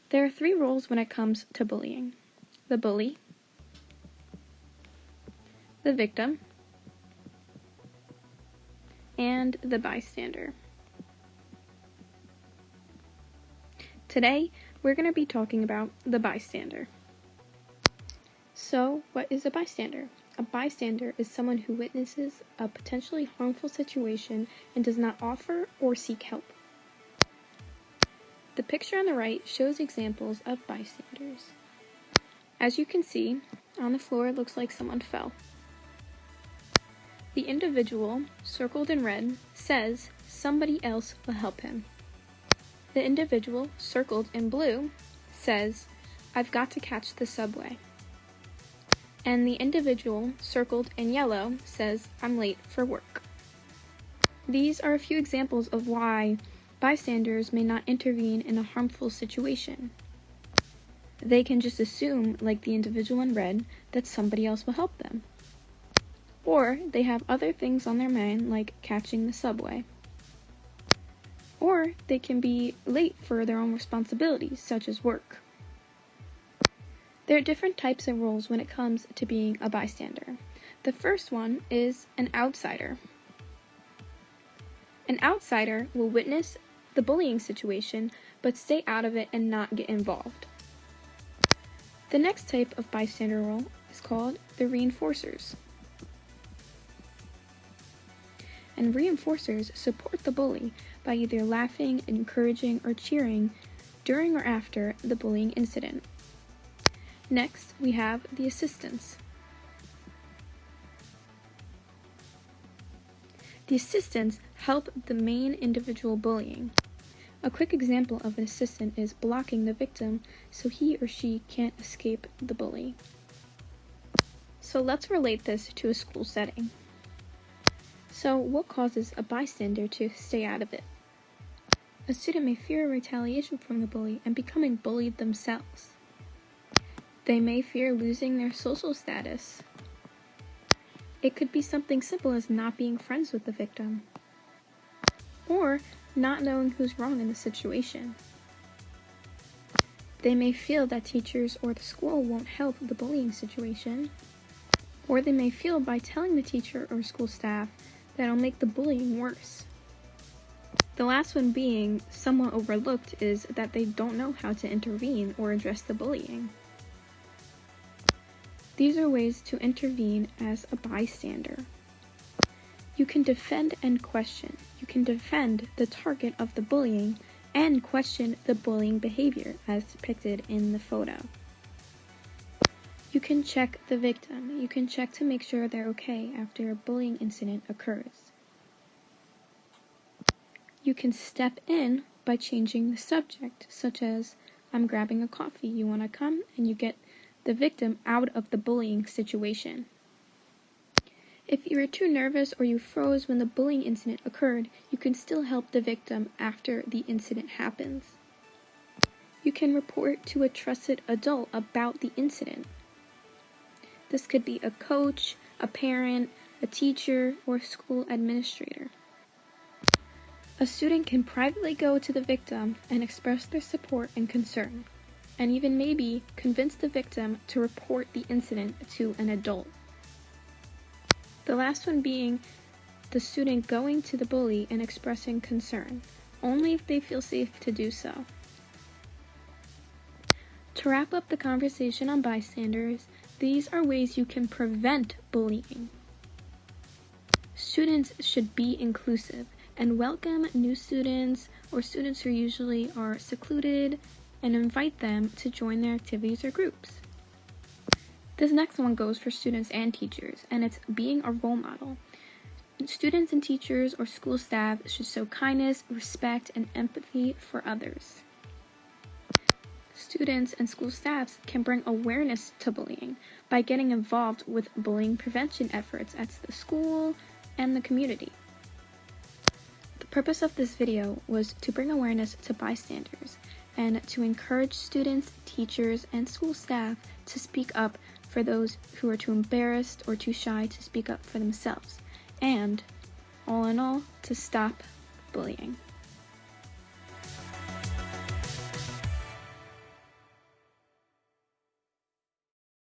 There are 3 roles when it comes to bullying: the bully, the victim, and the bystander. Today, we're going to be talking about the bystander. So, what is a bystander? A bystander is someone who witnesses a potentially harmful situation and does not offer or seek help. The picture on the right shows examples of bystanders. As you can see, on the floor it looks like someone fell. The individual, circled in red, says somebody else will help him. The individual, circled in blue, says, "I've got to catch the subway." And the individual, circled in yellow, says, "I'm late for work." These are a few examples of why bystanders may not intervene in a harmful situation. They can just assume, like the individual in red, that somebody else will help them. Or they have other things on their mind, like catching the subway. Or they can be late for their own responsibilities, such as work. There are different types of roles when it comes to being a bystander. The first one is an outsider. An outsider will witness the bullying situation, but stay out of it and not get involved. The next type of bystander role is called the reinforcers. And reinforcers support the bully by either laughing, encouraging, or cheering during or after the bullying incident. Next, we have the assistants. The assistants help the main individual bullying. A quick example of an assistant is blocking the victim so he or she can't escape the bully. So let's relate this to a school setting. So what causes a bystander to stay out of it? A student may fear retaliation from the bully and becoming bullied themselves. They may fear losing their social status. It could be something simple as not being friends with the victim, or not knowing who's wrong in the situation. They may feel that teachers or the school won't help the bullying situation, or they may feel by telling the teacher or school staff that it'll make the bullying worse. The last one being somewhat overlooked is that they don't know how to intervene or address the bullying. These are ways to intervene as a bystander. You can defend and question. You can defend the target of the bullying and question the bullying behavior as depicted in the photo. You can check the victim. You can check to make sure they're okay after a bullying incident occurs. You can step in by changing the subject, such as, "I'm grabbing a coffee, you want to come?" And you get the victim out of the bullying situation. If you were too nervous or you froze when the bullying incident occurred, you can still help the victim after the incident happens. You can report to a trusted adult about the incident. This could be a coach, a parent, a teacher, or a school administrator. A student can privately go to the victim and express their support and concern, and even maybe convince the victim to report the incident to an adult. The last one being the student going to the bully and expressing concern, only if they feel safe to do so. To wrap up the conversation on bystanders, these are ways you can prevent bullying. Students should be inclusive and welcome new students or students who usually are secluded and invite them to join their activities or groups. This next one goes for students and teachers, and it's being a role model. Students and teachers or school staff should show kindness, respect, and empathy for others. Students and school staffs can bring awareness to bullying by getting involved with bullying prevention efforts at the school and the community. The purpose of this video was to bring awareness to bystanders and to encourage students, teachers, and school staff to speak up for those who are too embarrassed or too shy to speak up for themselves, and, all in all, to stop bullying.